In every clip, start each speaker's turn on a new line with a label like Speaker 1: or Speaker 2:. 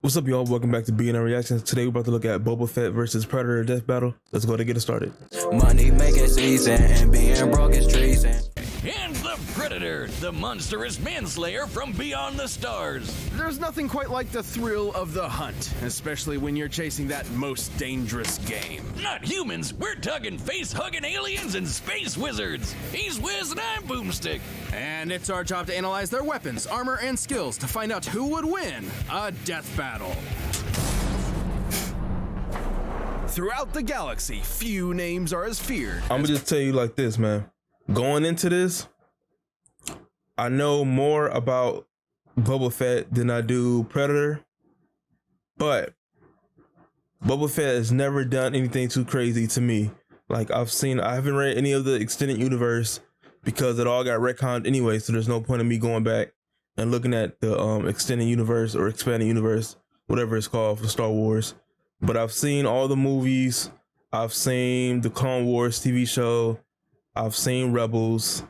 Speaker 1: What's up, y'all? Welcome back to BNR Reactions. Today we're about to look at Boba Fett versus Predator death battle. Let's go to get it started.
Speaker 2: Money making season and being broke is treason.
Speaker 3: And the Predator, the monstrous manslayer from beyond the stars.
Speaker 4: There's nothing quite like the thrill of the hunt, especially when you're chasing that most dangerous game.
Speaker 3: Not humans, we're talking face-hugging aliens and space wizards. He's Wiz and I'm Boomstick.
Speaker 4: And it's our job to analyze their weapons, armor, and skills to find out who would win a death battle. Throughout the galaxy, few names are as feared.
Speaker 1: I'm gonna just tell you like this, man. Going into this, I know more about Boba Fett than I do Predator, but Boba Fett has never done anything too crazy to me. Like I haven't read any of the extended universe because it all got retconned anyway, so there's no point in me going back and looking at the extended universe or expanded universe, whatever it's called for Star Wars. But I've seen all the movies. I've seen the Clone Wars TV show. I've seen Rebels.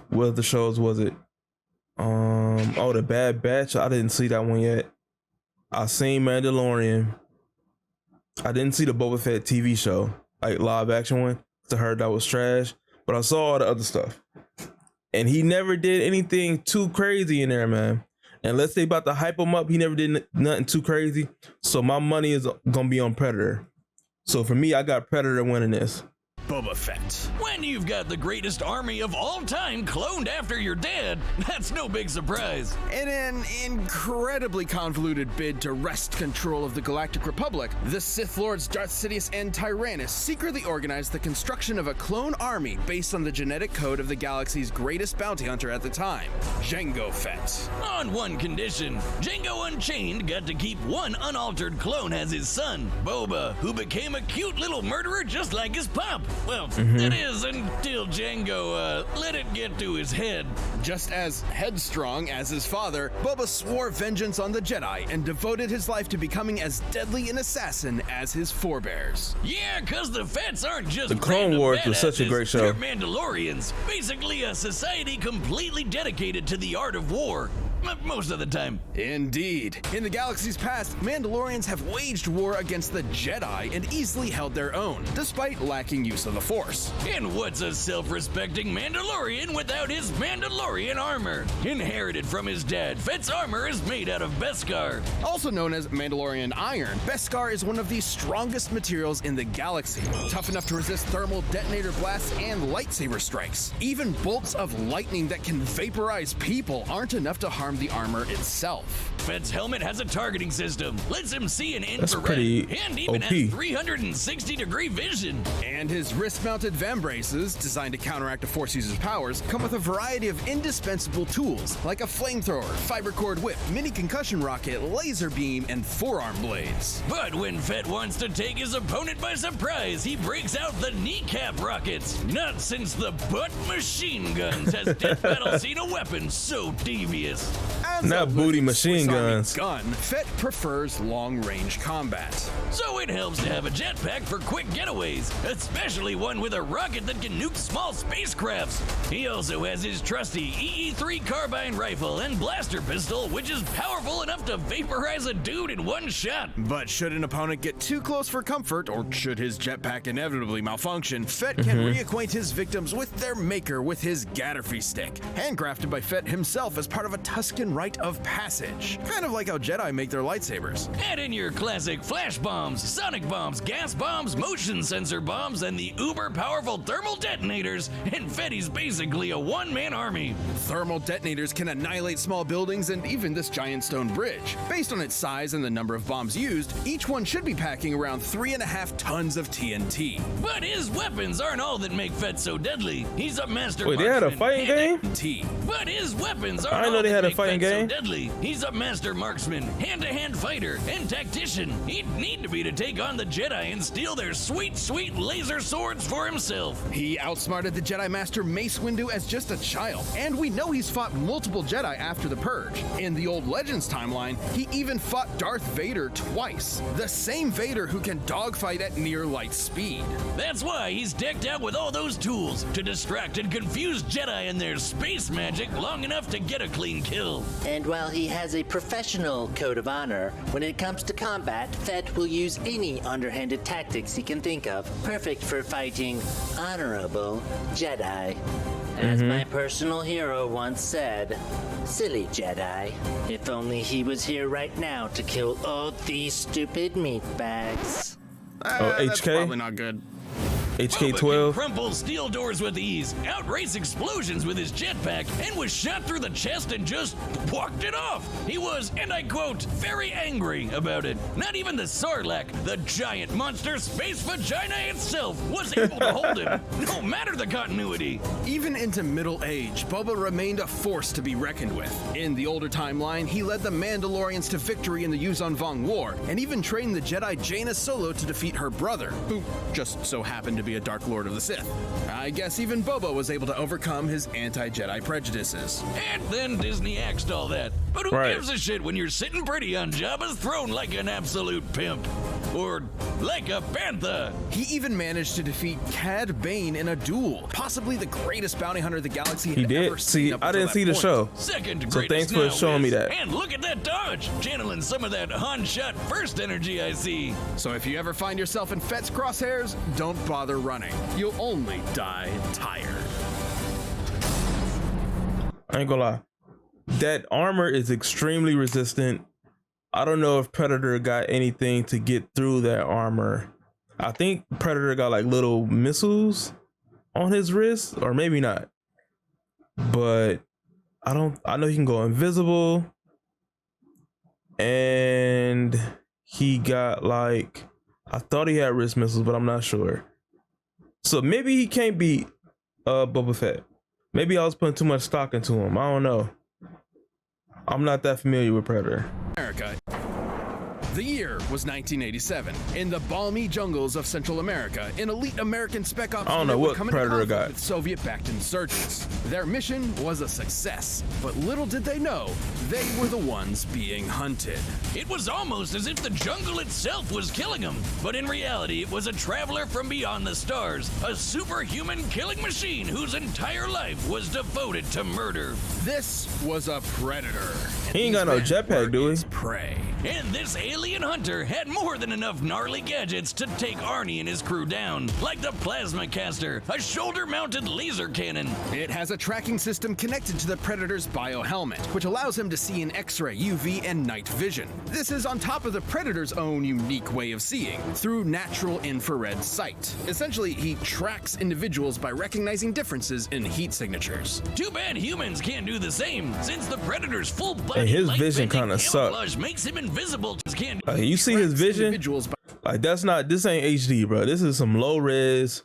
Speaker 1: What other shows was it? Oh, the Bad Batch. I didn't see that one yet. I seen Mandalorian. I didn't see the Boba Fett TV show, like live action one. I heard that was trash, but I saw all the other stuff. And he never did anything too crazy in there, man. Unless they about to hype him up, he never did nothing too crazy. So my money is gonna be on Predator. So for me, I got Predator winning this.
Speaker 4: Boba Fett.
Speaker 3: When you've got the greatest army of all time cloned after you're dead, that's no big surprise.
Speaker 4: In an incredibly convoluted bid to wrest control of the Galactic Republic, the Sith Lords Darth Sidious and Tyrannus secretly organized the construction of a clone army based on the genetic code of the galaxy's greatest bounty hunter at the time, Jango Fett.
Speaker 3: On one condition, Jango Unchained got to keep one unaltered clone as his son, Boba, who became a cute little murderer just like his pop. Well, that is until Jango let it get to his head.
Speaker 4: Just as headstrong as his father, Boba swore vengeance on the Jedi and devoted his life to becoming as deadly an assassin as his forebears.
Speaker 3: Yeah, cause the Fetts aren't just
Speaker 1: The Clone Wars was such a great show.
Speaker 3: They're Mandalorians, basically a society completely dedicated to the art of war. Most of the time.
Speaker 4: Indeed. In the galaxy's past, Mandalorians have waged war against the Jedi and easily held their own, despite lacking use of the Force.
Speaker 3: And what's a self-respecting Mandalorian without his Mandalorian armor? Inherited from his dad, Fett's armor is made out of Beskar.
Speaker 4: Also known as Mandalorian iron, Beskar is one of the strongest materials in the galaxy, tough enough to resist thermal detonator blasts and lightsaber strikes. Even bolts of lightning that can vaporize people aren't enough to harm the armor itself.
Speaker 3: Fett's helmet has a targeting system, lets him see an
Speaker 1: That's
Speaker 3: infrared,
Speaker 1: pretty
Speaker 3: and even
Speaker 1: OP.
Speaker 3: has 360-degree vision.
Speaker 4: And his wrist-mounted vambraces, designed to counteract a Force user's powers, come with a variety of indispensable tools, like a flamethrower, fiber cord whip, mini concussion rocket, laser beam, and forearm blades.
Speaker 3: But when Fett wants to take his opponent by surprise, he breaks out the kneecap rockets. Not since the butt machine guns has Death Battle seen a weapon so devious.
Speaker 4: As
Speaker 1: Not
Speaker 4: a
Speaker 1: booty
Speaker 4: living
Speaker 1: machine
Speaker 4: Swiss Army
Speaker 1: guns.
Speaker 4: gun, Fett prefers long-range combat.
Speaker 3: So it helps to have a jetpack for quick getaways, especially one with a rocket that can nuke small spacecrafts. He also has his trusty EE-3 carbine rifle and blaster pistol, which is powerful enough to vaporize a dude in one shot.
Speaker 4: But should an opponent get too close for comfort, or should his jetpack inevitably malfunction, Fett can reacquaint his victims with their maker with his Gatterfy stick, handcrafted by Fett himself as part of a Tusken rite of passage. Kind of like how Jedi make their lightsabers.
Speaker 3: Add in your classic flash bombs, sonic bombs, gas bombs, motion sensor bombs, and the uber-powerful thermal detonators, and Fetty's basically a one-man army.
Speaker 4: Thermal detonators can annihilate small buildings and even this giant stone bridge. Based on its size and the number of bombs used, each one should be packing around 3.5 tons of TNT.
Speaker 3: But his weapons aren't all that make Fett so deadly. He's a master
Speaker 1: Wait, they had a
Speaker 3: marksman
Speaker 1: fighting game?
Speaker 4: TNT.
Speaker 3: But his weapons
Speaker 1: I
Speaker 3: aren't
Speaker 1: didn't know
Speaker 3: all
Speaker 1: they
Speaker 3: that
Speaker 1: had a
Speaker 3: make
Speaker 1: fighting
Speaker 3: Fett
Speaker 1: game.
Speaker 3: so deadly. He's a master marksman, hand-to-hand fighter, and tactician. He'd need to be to take on the Jedi and steal their sweet, sweet laser swords for himself.
Speaker 4: He outsmarted the Jedi Master Mace Windu as just a child, and we know he's fought multiple Jedi after the Purge. In the old Legends timeline, he even fought Darth Vader twice, the same Vader who can dogfight at near light speed.
Speaker 3: That's why he's decked out with all those tools to distract and confuse Jedi and their space magic long enough to get a clean kill.
Speaker 5: And while he has a professional code of honor, when it comes to combat, Fett will use any underhanded tactics he can think of, perfect for fighting honorable Jedi. As my personal hero once said, silly Jedi, if only he was here right now to kill all these stupid meatbags.
Speaker 4: That's
Speaker 1: HK?
Speaker 4: probably not good.
Speaker 3: Boba can
Speaker 1: HK-12.
Speaker 3: crumple steel doors with ease, outrace explosions with his jetpack, and was shot through the chest and just walked it off. He was, and I quote, very angry about it. Not even the Sarlacc, the giant monster space vagina itself, was able to hold him, no matter the continuity.
Speaker 4: Even into middle age, Boba remained a force to be reckoned with. In the older timeline, he led the Mandalorians to victory in the Yuzon Vong War, and even trained the Jedi Jaina Solo to defeat her brother, who just so happened to be a Dark Lord of the Sith. I guess even Boba was able to overcome his anti-Jedi prejudices.
Speaker 3: And then Disney axed all that. But who
Speaker 1: Right.
Speaker 3: gives a shit when you're sitting pretty on Jabba's throne like an absolute pimp? Or like a bantha?
Speaker 4: He even managed to defeat Cad Bane in a duel, possibly the greatest bounty hunter the galaxy had
Speaker 1: He did.
Speaker 4: ever seen.
Speaker 1: See,
Speaker 4: up
Speaker 1: I
Speaker 4: until
Speaker 1: didn't
Speaker 4: that
Speaker 1: see the
Speaker 4: point.
Speaker 1: show.
Speaker 3: Second
Speaker 1: So
Speaker 3: greatest
Speaker 1: thanks for
Speaker 3: now
Speaker 1: showing me
Speaker 3: is-
Speaker 1: that.
Speaker 3: And look at that dodge, channeling some of that Han shot first energy I see.
Speaker 4: So if you ever find yourself in Fett's crosshairs, don't bother running. You'll only die tired.
Speaker 1: I ain't gonna lie. That armor is extremely resistant. I don't know if Predator got anything to get through that armor. I think Predator got like little missiles on his wrist, or maybe not. But I know he can go invisible. And he got like, I thought he had wrist missiles, but I'm not sure. So maybe he can't beat Boba Fett. Maybe I was putting too much stock into him. I don't know. I'm not that familiar with Predator.
Speaker 4: America. The year was 1987. In the balmy jungles of Central America, an elite American spec ops
Speaker 1: I don't know
Speaker 4: unit would
Speaker 1: what
Speaker 4: come into
Speaker 1: Predator
Speaker 4: conflict
Speaker 1: got.
Speaker 4: with Soviet-backed insurgents. Their mission was a success, but little did they know, they were the ones being hunted.
Speaker 3: It was almost as if the jungle itself was killing him. But in reality, it was a traveler from beyond the stars, a superhuman killing machine whose entire life was devoted to murder.
Speaker 4: This was a predator. and
Speaker 1: He ain't
Speaker 4: these
Speaker 1: got no
Speaker 4: men
Speaker 1: jetpack,
Speaker 4: were
Speaker 1: do he?
Speaker 4: his prey.
Speaker 3: And this alien hunter had more than enough gnarly gadgets to take Arnie and his crew down, like the plasma caster, a shoulder-mounted laser cannon.
Speaker 4: It has a tracking system connected to the Predator's biohelmet, which allows him to see in X-ray, UV, and night vision. This is on top of the Predator's own unique way of seeing, through natural infrared sight. Essentially, he tracks individuals by recognizing differences in heat signatures.
Speaker 3: Too bad humans can't do the same, since the Predator's full body
Speaker 1: And his vision kinda suck.
Speaker 3: camouflage makes him invisible.
Speaker 1: You see his
Speaker 4: Tracks
Speaker 1: vision?
Speaker 4: individuals by
Speaker 1: Like this ain't HD, bro. This is some low res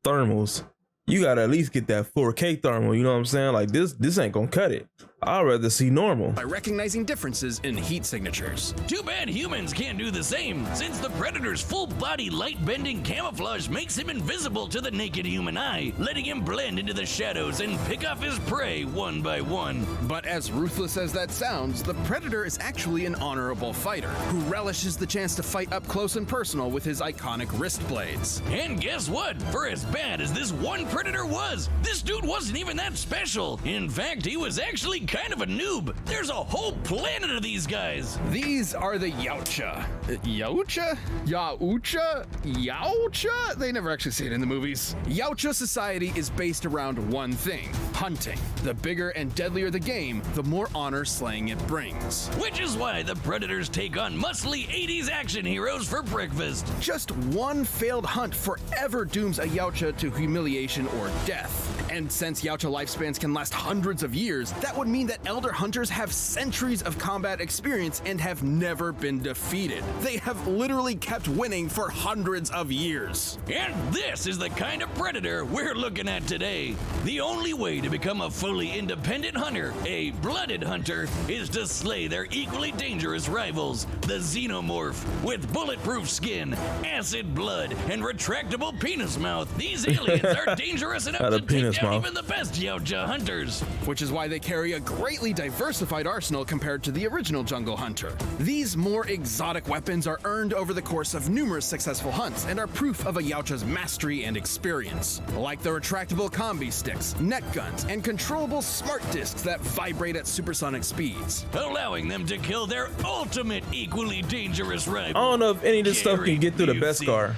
Speaker 1: thermals. You gotta at least get that 4K thermal. You know what I'm saying? Like this ain't gonna cut it. I'd rather see normal.
Speaker 4: recognizing differences in heat signatures.
Speaker 3: Too bad humans can't do the same, since the Predator's full-body light-bending camouflage makes him invisible to the naked human eye, letting him blend into the shadows and pick off his prey one by one.
Speaker 4: But as ruthless as that sounds, the Predator is actually an honorable fighter who relishes the chance to fight up close and personal with his iconic wrist blades.
Speaker 3: And guess what? For as bad as this one Predator was, this dude wasn't even that special. In fact, he was actually kind of a noob. There's a whole planet of these guys.
Speaker 4: These are the Yautja. Yautja? Yautja? Yautja? They never actually say it in the movies. Yautja society is based around one thing, hunting. The bigger and deadlier the game, the more honor slaying it brings.
Speaker 3: Which is why the Predators take on muscly 80s action heroes for breakfast.
Speaker 4: Just one failed hunt forever dooms a Yautja to humiliation or death. And since Yautja lifespans can last hundreds of years, that would mean that elder hunters have centuries of combat experience and have never been defeated. They have literally kept winning for hundreds of years.
Speaker 3: And this is the kind of Predator we're looking at today. The only way to become a fully independent hunter, a blooded hunter, is to slay their equally dangerous rivals, the Xenomorph. With bulletproof skin, acid blood, and retractable penis mouth, these aliens are dangerous enough
Speaker 1: Not a
Speaker 3: to take
Speaker 1: penis
Speaker 3: down
Speaker 1: mouth.
Speaker 3: even the best Yautja hunters.
Speaker 4: Which is why they carry a greatly diversified arsenal compared to the original Jungle Hunter. These more exotic weapons are earned over the course of numerous successful hunts and are proof of a Yautja's mastery and experience. Like the retractable combi sticks, net guns, and controllable smart discs that vibrate at supersonic speeds.
Speaker 3: Allowing them to kill their ultimate equally dangerous rival.
Speaker 1: I don't know if any of this stuff can get through the Beskar.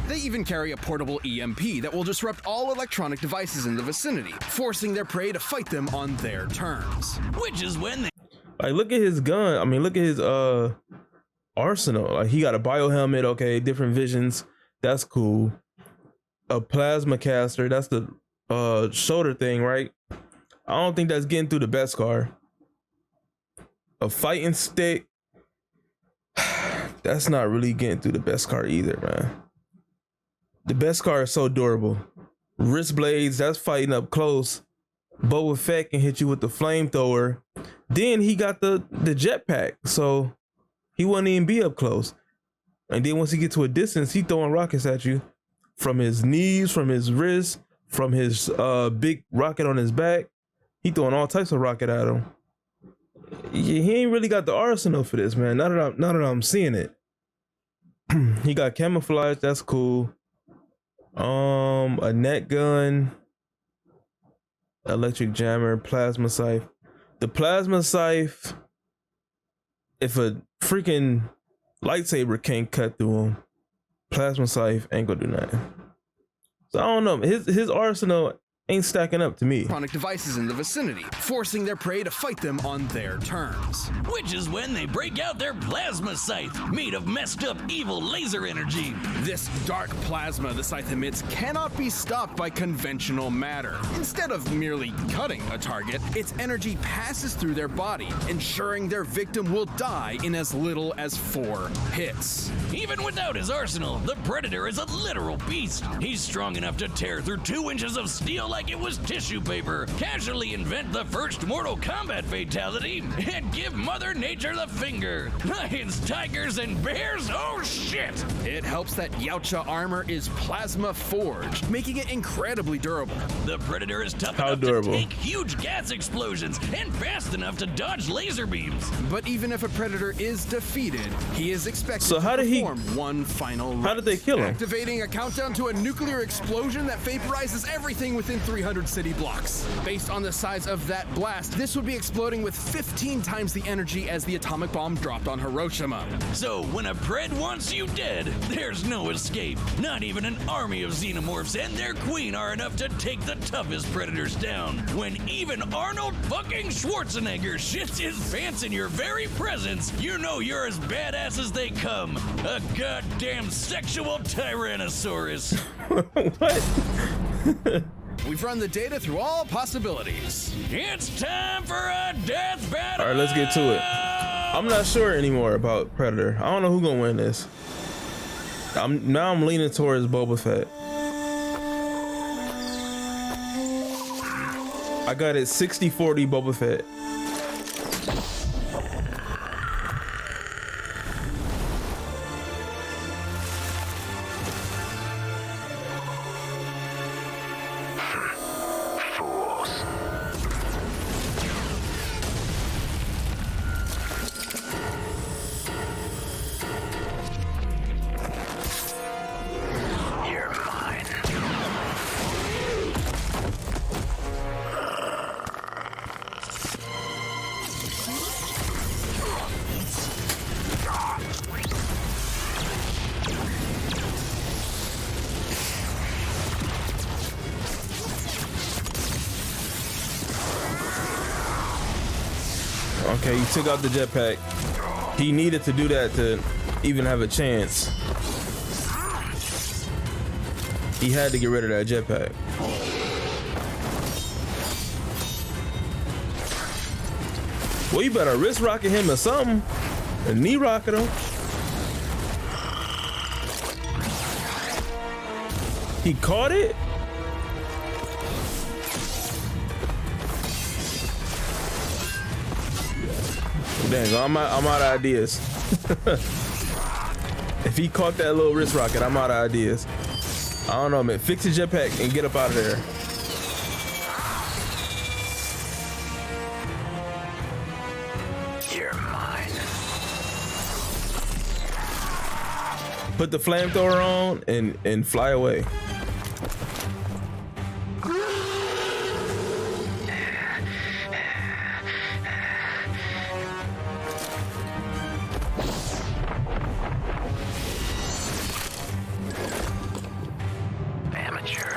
Speaker 4: They even carry a portable EMP that will disrupt all electronic devices in the vicinity, forcing their prey to fight them on their terms.
Speaker 3: Which is when they
Speaker 1: Like, look at his gun. I mean, look at his arsenal. Like, he got a bio helmet. Okay, different visions. That's cool. A plasma caster. That's the shoulder thing, right? I don't think that's getting through the Beskar. A fighting stick. That's not really getting through the Beskar either, man. The Beskar is so durable. Wrist blades, that's fighting up close. Boba Fett can hit you with the flamethrower. Then he got the jetpack, so he wouldn't even be up close. And then once he gets to a distance, he throwing rockets at you from his knees, from his wrists, from his big rocket on his back. He throwing all types of rocket at him. He ain't really got the arsenal for this, man. Not that I'm seeing it. He got camouflage, that's cool. A net gun, electric jammer, plasma scythe. The plasma scythe, if a freaking lightsaber can't cut through him, plasma scythe ain't gonna do nothing. So I don't know. His arsenal ain't stacking up to me.
Speaker 4: Electronic devices in the vicinity, forcing their prey to fight them on their terms.
Speaker 3: Which is when they break out their plasma scythe, made of messed up evil laser energy.
Speaker 4: This dark plasma the scythe emits cannot be stopped by conventional matter. Instead of merely cutting a target, its energy passes through their body, ensuring their victim will die in as little as 4 hits.
Speaker 3: Even without his arsenal, the Predator is a literal beast. He's strong enough to tear through 2 inches of steel like it was tissue paper, casually invent the first Mortal Kombat fatality, and give Mother Nature the finger. Lions, tigers, and bears? Oh shit!
Speaker 4: It helps that Yautja armor is plasma forged, making it incredibly durable.
Speaker 3: The Predator is tough
Speaker 1: How
Speaker 3: enough
Speaker 1: durable?
Speaker 3: to take huge gas explosions and fast enough to dodge laser beams.
Speaker 4: But even if a Predator is defeated, he is expected
Speaker 1: So how
Speaker 4: to
Speaker 1: did he-
Speaker 4: perform one final
Speaker 1: How did they kill him?
Speaker 4: activating a countdown to a nuclear explosion that vaporizes everything within 300 city blocks. Based on the size of that blast, this would be exploding with 15 times the energy as the atomic bomb dropped on Hiroshima.
Speaker 3: So when a Pred wants you dead, there's no escape. Not even an army of xenomorphs and their queen are enough to take the toughest Predators down. When even Arnold fucking Schwarzenegger shits his pants in your very presence, you know you're as badass as they come. A goddamn sexual Tyrannosaurus.
Speaker 1: What?
Speaker 4: We've run the data through all possibilities.
Speaker 3: It's time for a death battle!
Speaker 1: All right, let's get to it. I'm not sure anymore about Predator. I don't know who's gonna win this. I'm leaning towards Boba Fett. I got it 60-40 Boba Fett. Okay, he took out the jetpack. He needed to do that to even have a chance. He had to get rid of that jetpack. Well, you better wrist rocket him or something. A knee rocket him. He caught it? Dang, I'm out of ideas. If he caught that little wrist rocket, I'm out of ideas. I don't know, man. Fix the jetpack and get up out of there. put the flamethrower on and fly away.
Speaker 2: Amateur.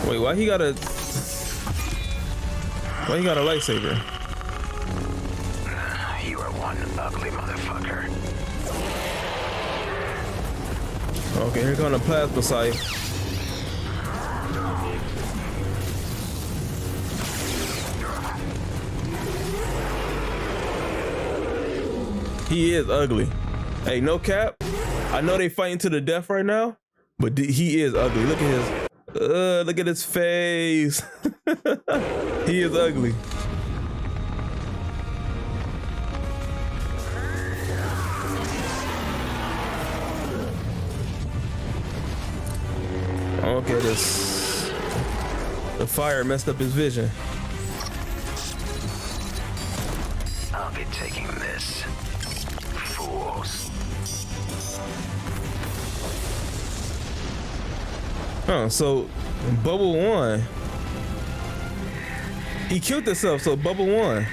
Speaker 1: Wait, why he got a lightsaber?
Speaker 2: You are one ugly motherfucker.
Speaker 1: Okay, here comes the plasma sight. He is ugly. Hey, no cap. I know they fighting to the death right now, but he is ugly. Look at his face. He is ugly. Okay, the fire messed up his vision.
Speaker 2: I'll be taking this. Fools.
Speaker 1: Huh, so Bubba won. He killed himself, so Bubba won.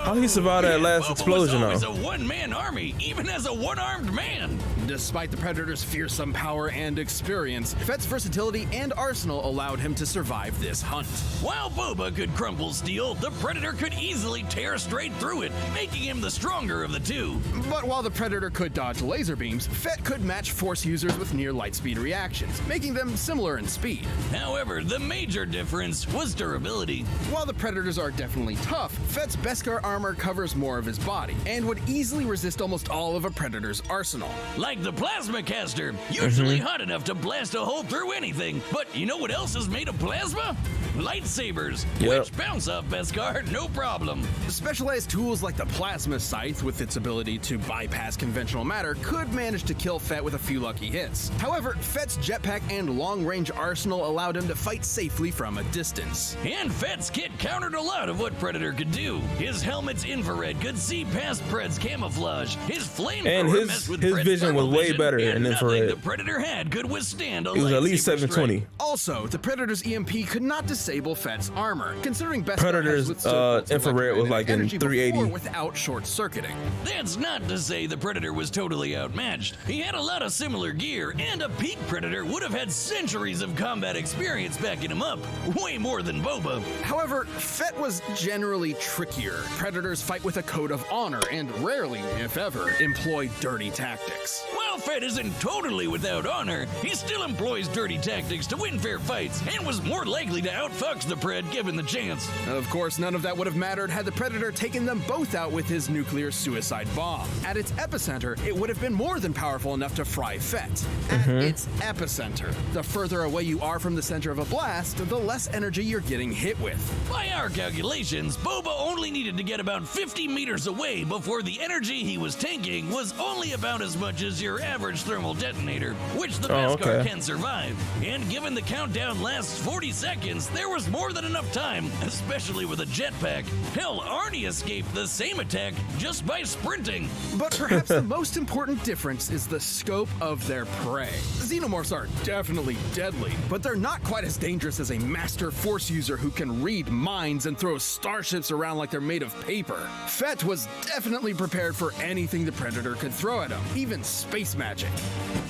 Speaker 1: How he survived that last
Speaker 3: Bubba
Speaker 1: explosion
Speaker 3: was
Speaker 1: though?
Speaker 3: always a one-man army, even as a one-armed man.
Speaker 4: Despite the Predator's fearsome power and experience, Fett's versatility and arsenal allowed him to survive this hunt.
Speaker 3: While Boba could crumple steel, the Predator could easily tear straight through it, making him the stronger of the two.
Speaker 4: But while the Predator could dodge laser beams, Fett could match Force users with near light speed reactions, making them similar in speed.
Speaker 3: However, the major difference was durability.
Speaker 4: While the Predators are definitely tough, Fett's Beskar armor covers more of his body, and would easily resist almost all of a Predator's arsenal.
Speaker 3: Like the plasma caster, usually hot enough to blast a hole through anything. But you know what else is made of plasma? Lightsabers,
Speaker 1: Yep.
Speaker 3: which bounce off Beskar no problem.
Speaker 4: Specialized tools like the Plasma Scythe, with its ability to bypass conventional matter, could manage to kill Fett with a few lucky hits. However, Fett's jetpack and long-range arsenal allowed him to fight safely from a distance.
Speaker 3: And Fett's kit countered a lot of what Predator could do. His helmet's infrared could see past Pred's camouflage. His flamethrower
Speaker 1: And his
Speaker 3: messed with
Speaker 1: his
Speaker 3: Pred's
Speaker 1: vision was
Speaker 3: thermal
Speaker 1: way
Speaker 3: vision,
Speaker 1: better
Speaker 3: and
Speaker 1: in
Speaker 3: nothing
Speaker 1: infrared.
Speaker 3: the Predator had could withstand a
Speaker 1: It was at least
Speaker 3: lightsaber
Speaker 1: 720.
Speaker 3: strike.
Speaker 4: Also, the Predator's EMP could not disable Fett's armor, considering Beskar
Speaker 1: Predator's,
Speaker 4: has withstood multiple
Speaker 1: infrared was
Speaker 4: electromagnetic
Speaker 1: like in
Speaker 4: energy
Speaker 1: 380.
Speaker 4: before without short-circuiting.
Speaker 3: That's not to say the Predator was totally outmatched. He had a lot of similar gear, and a peak Predator would have had centuries of combat experience backing him up. Way more than Boba.
Speaker 4: However, Fett was generally trickier. Predators fight with a code of honor and rarely, if ever, employ dirty tactics.
Speaker 3: While Fett isn't totally without honor, he still employs dirty tactics to win fair fights, and was more likely to outfox the Pred given the chance.
Speaker 4: Of course, none of that would have mattered had the Predator taken them both out with his nuclear suicide bomb. At its epicenter, it would have been more than powerful enough to fry Fett. At its epicenter. The further away you are from the center of a blast, the less energy you're getting hit with.
Speaker 3: By our calculations, Boba only needed to get about 50 meters away before the energy he was tanking was only about as much as your average thermal detonator, which the Beskar can survive. And given the countdown lasts 40 seconds, there was more than enough time, especially with a jetpack. Hell, Arnie escaped the same attack just by sprinting.
Speaker 4: But perhaps the most important difference is the scope of their prey. Xenomorphs are definitely deadly, but they're not quite as dangerous as a master Force user who can read minds and throw starships around like they're made of paper. Fett was definitely prepared for anything the Predator could throw at him, even space magic.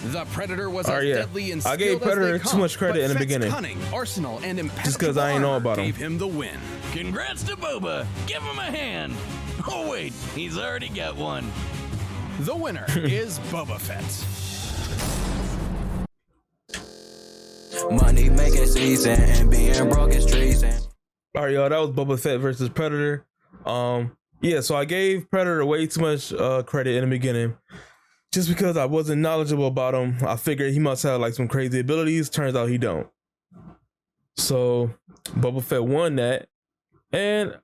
Speaker 4: The Predator was as deadly and
Speaker 1: I gave
Speaker 4: skilled as
Speaker 1: Predator
Speaker 4: they
Speaker 1: too
Speaker 4: come,
Speaker 1: much credit
Speaker 4: but
Speaker 1: in the
Speaker 4: Fett's
Speaker 1: beginning.
Speaker 4: cunning, arsenal, and
Speaker 1: Just 'cause I ain't know
Speaker 4: armor
Speaker 1: about him.
Speaker 4: gave him the win.
Speaker 3: Congrats to Boba. Give him a hand. Oh wait, he's already got one.
Speaker 4: The winner is Boba Fett.
Speaker 2: Money making season and being broke is treason.
Speaker 1: All right, y'all, that was Boba Fett versus Predator. Yeah, so I gave Predator way too much credit in the beginning. Just because I wasn't knowledgeable about him, I figured he must have like some crazy abilities. Turns out he don't. So Boba Fett won that. And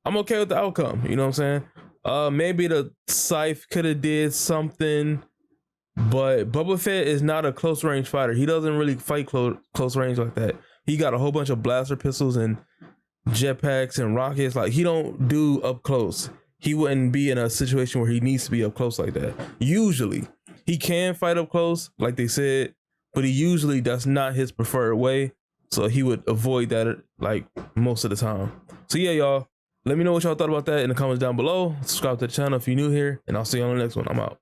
Speaker 1: I'm okay with the outcome. You know what I'm saying? Maybe the scythe could have did something, but Boba Fett is not a close range fighter. He doesn't really fight close range like that. He got a whole bunch of blaster pistols and jetpacks and rockets. Like, he don't do up close. He wouldn't be in a situation where he needs to be up close like that. Usually he can fight up close, like they said, but that's not his preferred way. So he would avoid that like most of the time. So yeah, y'all, let me know what y'all thought about that in the comments down below. Subscribe to the channel if you're new here, and I'll see you on the next one. I'm out.